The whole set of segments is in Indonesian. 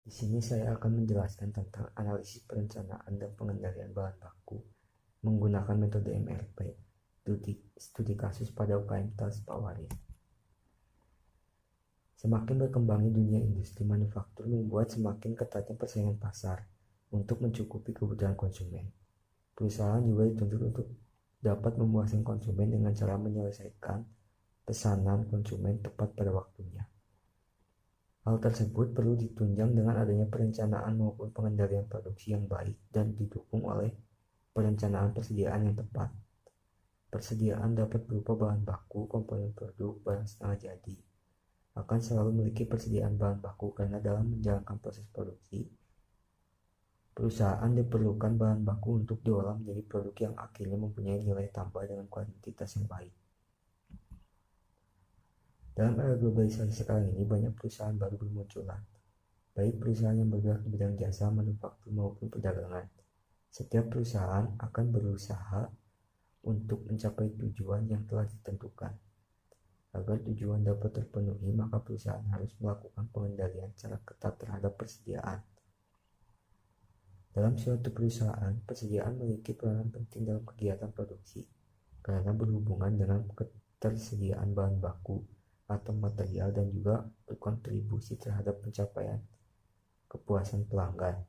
Di sini saya akan menjelaskan tentang analisis perencanaan dan pengendalian bahan baku menggunakan metode MRP, studi kasus pada UKM TAS Pak Waris. Semakin berkembangnya dunia industri manufaktur membuat semakin ketatnya persaingan pasar untuk mencukupi kebutuhan konsumen. Perusahaan juga dituntut untuk dapat memuaskan konsumen dengan cara menyelesaikan pesanan konsumen tepat pada waktunya. Hal tersebut perlu ditunjang dengan adanya perencanaan maupun pengendalian produksi yang baik dan didukung oleh perencanaan persediaan yang tepat. Persediaan dapat berupa bahan baku, komponen produk, barang setengah jadi. Akan selalu memiliki persediaan bahan baku karena dalam menjalankan proses produksi, perusahaan diperlukan bahan baku untuk diolah menjadi produk yang akhirnya mempunyai nilai tambah dengan kuantitas yang baik. Dalam era globalisasi sekarang ini, banyak perusahaan baru bermunculan, baik perusahaan yang bergerak di bidang jasa, manufaktur maupun perdagangan. Setiap perusahaan akan berusaha untuk mencapai tujuan yang telah ditentukan. Agar tujuan dapat terpenuhi, maka perusahaan harus melakukan pengendalian secara ketat terhadap persediaan. Dalam suatu perusahaan, persediaan memiliki peranan penting dalam kegiatan produksi karena berhubungan dengan ketersediaan bahan baku atau material dan juga berkontribusi terhadap pencapaian kepuasan pelanggan.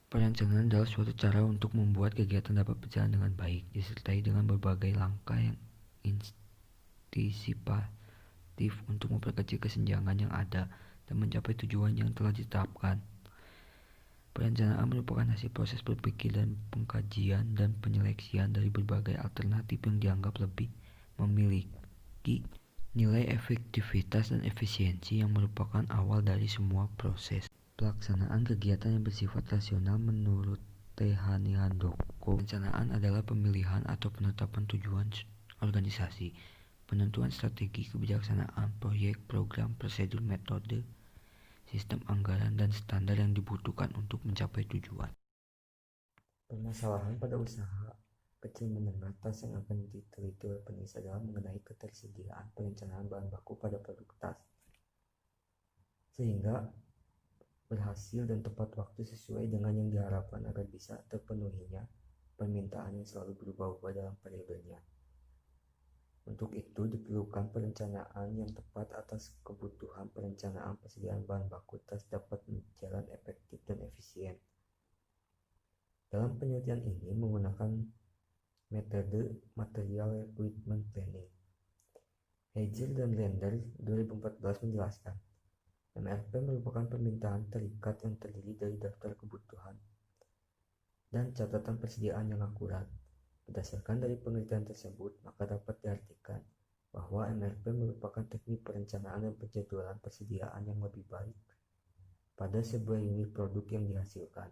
Perencanaan adalah suatu cara untuk membuat kegiatan dapat berjalan dengan baik, disertai dengan berbagai langkah yang antisipatif untuk memperkecil kesenjangan yang ada dan mencapai tujuan yang telah ditetapkan. Perencanaan merupakan hasil proses berpikir dan pengkajian dan penyeleksian dari berbagai alternatif yang dianggap lebih memiliki nilai efektivitas dan efisiensi yang merupakan awal dari semua proses pelaksanaan kegiatan yang bersifat rasional. Menurut Tehani Handoko, perencanaan adalah pemilihan atau penetapan tujuan organisasi, penentuan strategi, kebijaksanaan, proyek, program, prosedur, metode, sistem anggaran, dan standar yang dibutuhkan untuk mencapai tujuan. Permasalahan pada usaha kecil menengah tas yang akan diteliti oleh penulis adalah mengenai ketersediaan perencanaan bahan baku pada produk tas, sehingga berhasil dan tepat waktu sesuai dengan yang diharapkan agar bisa terpenuhinya permintaan yang selalu berubah-ubah dalam periodenya. Untuk itu diperlukan perencanaan yang tepat atas kebutuhan. Perencanaan persediaan bahan baku tas dapat berjalan efektif dan efisien. Dalam penelitian ini menggunakan metode Material Requirement Planning. Hegel dan Lender 2014 menjelaskan, MRP merupakan permintaan terikat yang terdiri dari daftar kebutuhan dan catatan persediaan yang akurat. Berdasarkan dari penelitian tersebut, maka dapat diartikan bahwa MRP merupakan teknik perencanaan dan penjadwalan persediaan yang lebih baik pada sebuah unit produk yang dihasilkan.